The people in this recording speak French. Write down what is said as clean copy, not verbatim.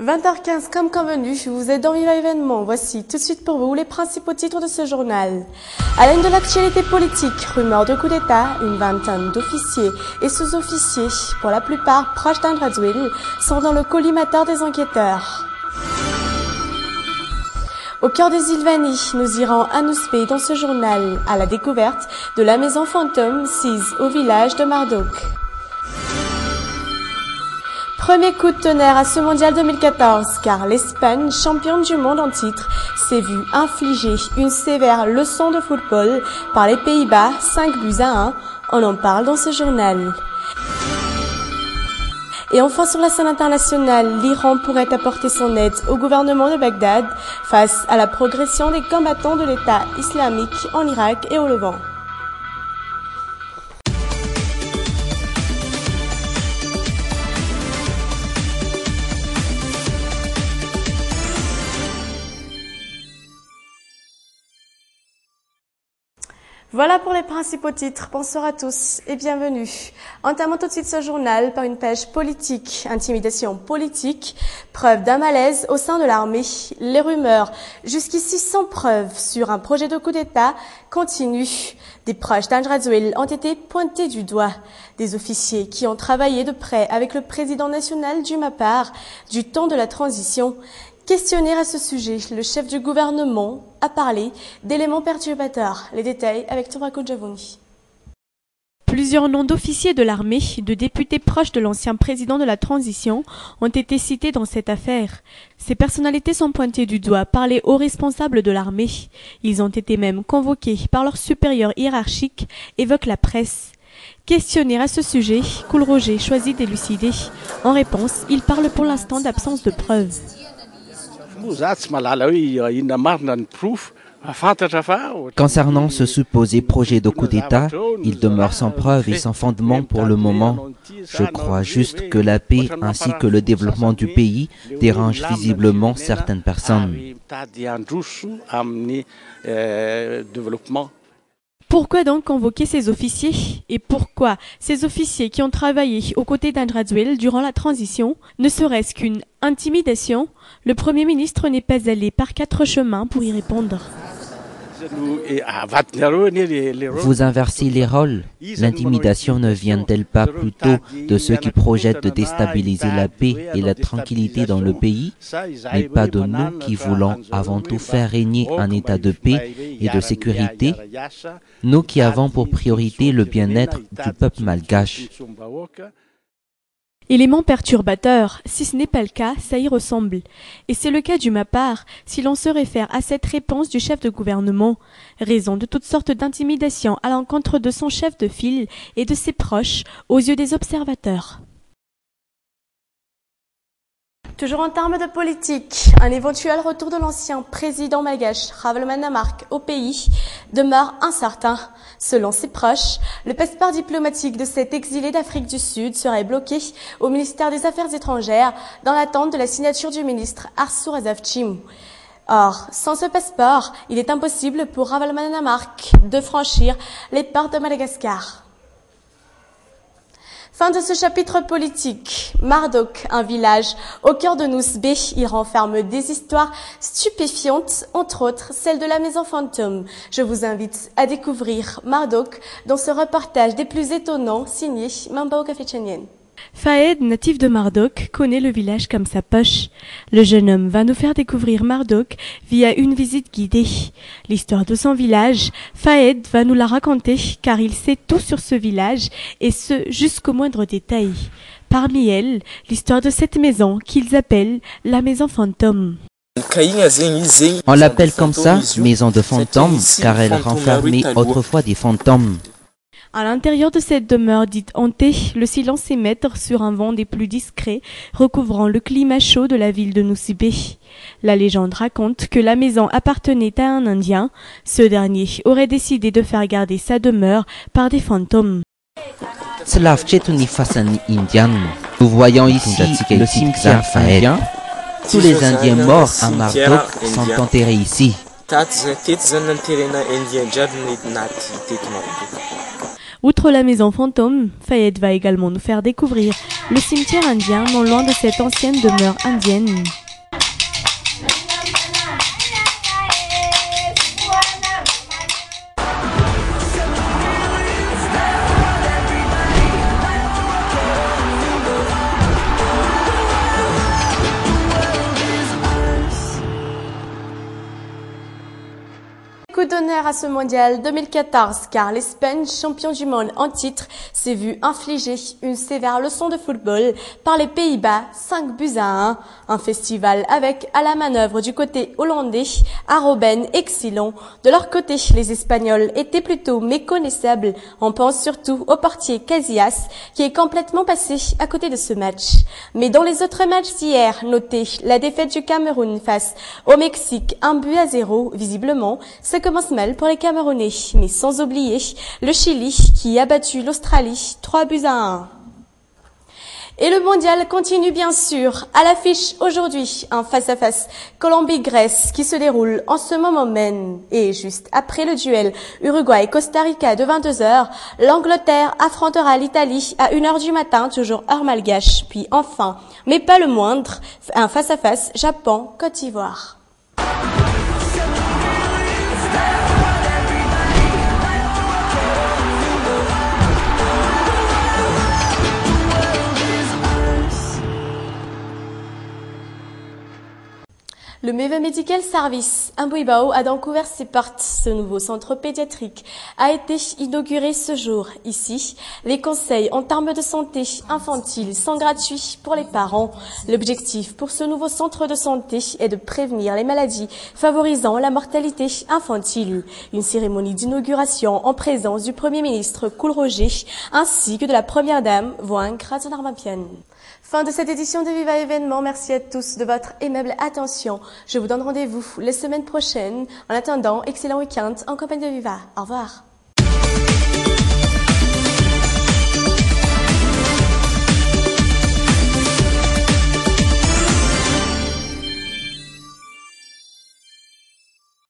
20h15 comme convenu, vous êtes dans Viva Événement. Voici tout de suite pour vous les principaux titres de ce journal. À l'aune de l'actualité politique, rumeurs de coup d'État, une vingtaine d'officiers et sous-officiers, pour la plupart proches d'André Azoulay, sont dans le collimateur des enquêteurs. Au cœur des îles Vanille, nous irons à Nouspé dans ce journal, à la découverte de la maison fantôme sise au village de Mardoc. Premier coup de tonnerre à ce mondial 2014, car l'Espagne, championne du monde en titre, s'est vue infliger une sévère leçon de football par les Pays-Bas, 5-1. On en parle dans ce journal. Et enfin sur la scène internationale, l'Iran pourrait apporter son aide au gouvernement de Bagdad face à la progression des combattants de l'État islamique en Irak et au Levant. Voilà pour les principaux titres. Bonsoir à tous et bienvenue. Entamons tout de suite ce journal par une page politique, intimidation politique, preuve d'un malaise au sein de l'armée. Les rumeurs, jusqu'ici sans preuve, sur un projet de coup d'État continuent. Des proches d'André Azoulay ont été pointés du doigt. Des officiers qui ont travaillé de près avec le président national du MAPAR du temps de la transition. Questionné à ce sujet, le chef du gouvernement a parlé d'éléments perturbateurs. Les détails avec Tourako Javouni. Plusieurs noms d'officiers de l'armée, de députés proches de l'ancien président de la transition ont été cités dans cette affaire. Ces personnalités sont pointées du doigt par les hauts responsables de l'armée. Ils ont été même convoqués par leurs supérieurs hiérarchiques, évoque la presse. Questionné à ce sujet, Koul Roger choisit d'élucider. En réponse, il parle pour l'instant d'absence de preuves. Concernant ce supposé projet de coup d'État, il demeure sans preuve et sans fondement pour le moment. Je crois juste que la paix ainsi que le développement du pays dérangent visiblement certaines personnes. Pourquoi donc convoquer ces officiers? Et pourquoi ces officiers qui ont travaillé aux côtés d'André Azoulay durant la transition ne serait-ce qu'une intimidation? Le Premier ministre n'est pas allé par 4 chemins pour y répondre. Vous inversez les rôles. L'intimidation ne vient-elle pas plutôt de ceux qui projettent de déstabiliser la paix et la tranquillité dans le pays, mais pas de nous qui voulons avant tout faire régner un état de paix et de sécurité, nous qui avons pour priorité le bien-être du peuple malgache? Élément perturbateur, si ce n'est pas le cas, ça y ressemble. Et c'est le cas du MAPAR, si l'on se réfère à cette réponse du chef de gouvernement. Raison de toutes sortes d'intimidations à l'encontre de son chef de file et de ses proches, aux yeux des observateurs. Toujours en termes de politique, un éventuel retour de l'ancien président malgache Ravalomanana au pays demeure incertain. Selon ses proches, le passeport diplomatique de cet exilé d'Afrique du Sud serait bloqué au ministère des Affaires étrangères dans l'attente de la signature du ministre Arsour Azavchimou. Or, sans ce passeport, il est impossible pour Ravalomanana de franchir les portes de Madagascar. Fin de ce chapitre politique. Mardoc, un village au cœur de Nouspé, y renferme des histoires stupéfiantes, entre autres celle de la maison fantôme. Je vous invite à découvrir Mardoc dans ce reportage des plus étonnants signé Mambao Kafetchenien. Fahed, natif de Mardoc, connaît le village comme sa poche. Le jeune homme va nous faire découvrir Mardoc via une visite guidée. L'histoire de son village, Fahed va nous la raconter car il sait tout sur ce village et ce jusqu'au moindre détail. Parmi elles, l'histoire de cette maison qu'ils appellent la maison fantôme. On l'appelle comme ça, maison de fantômes, car elle renfermait autrefois des fantômes. À l'intérieur de cette demeure dite hantée, le silence émettre sur un vent des plus discrets, recouvrant le climat chaud de la ville de Nouspé. La légende raconte que la maison appartenait à un Indien. Ce dernier aurait décidé de faire garder sa demeure par des fantômes. Nous voyons ici le cimetière indien. Tous les Indiens morts à Mardoc sont enterrés ici. Outre la maison fantôme, Fayette va également nous faire découvrir le cimetière indien non loin de cette ancienne demeure indienne. Coup d'honneur à ce mondial 2014 car l'Espagne, champion du monde en titre, s'est vu infliger une sévère leçon de football par les Pays-Bas, 5-1. Un festival avec à la manœuvre du côté hollandais, Robben et Xilon. De leur côté, les Espagnols étaient plutôt méconnaissables. On pense surtout au portier Casillas qui est complètement passé à côté de ce match. Mais dans les autres matchs d'hier, notez la défaite du Cameroun face au Mexique, 1-0, visiblement. Ça commence mal pour les Camerounais, mais sans oublier le Chili qui a battu l'Australie 3-1. Et le mondial continue bien sûr. À l'affiche aujourd'hui, un face-à-face Colombie-Grèce qui se déroule en ce moment même. Et juste après le duel Uruguay-Costa Rica de 22h, l'Angleterre affrontera l'Italie à 1h du matin, toujours heure malgache. Puis enfin, mais pas le moindre, un face-à-face Japon-Côte d'Ivoire. Le Meva Medical Service Ambuibao a donc ouvert ses portes. Ce nouveau centre pédiatrique a été inauguré ce jour. Ici, les conseils en termes de santé infantile sont gratuits pour les parents. L'objectif pour ce nouveau centre de santé est de prévenir les maladies favorisant la mortalité infantile. Une cérémonie d'inauguration en présence du Premier ministre Kool Roger ainsi que de la Première Dame Voang Kratonarmapian. Fin de cette édition de Viva Événement. Merci à tous de votre aimable attention. Je vous donne rendez-vous les semaines prochaines. En attendant, excellent week-end en compagnie de Viva. Au revoir.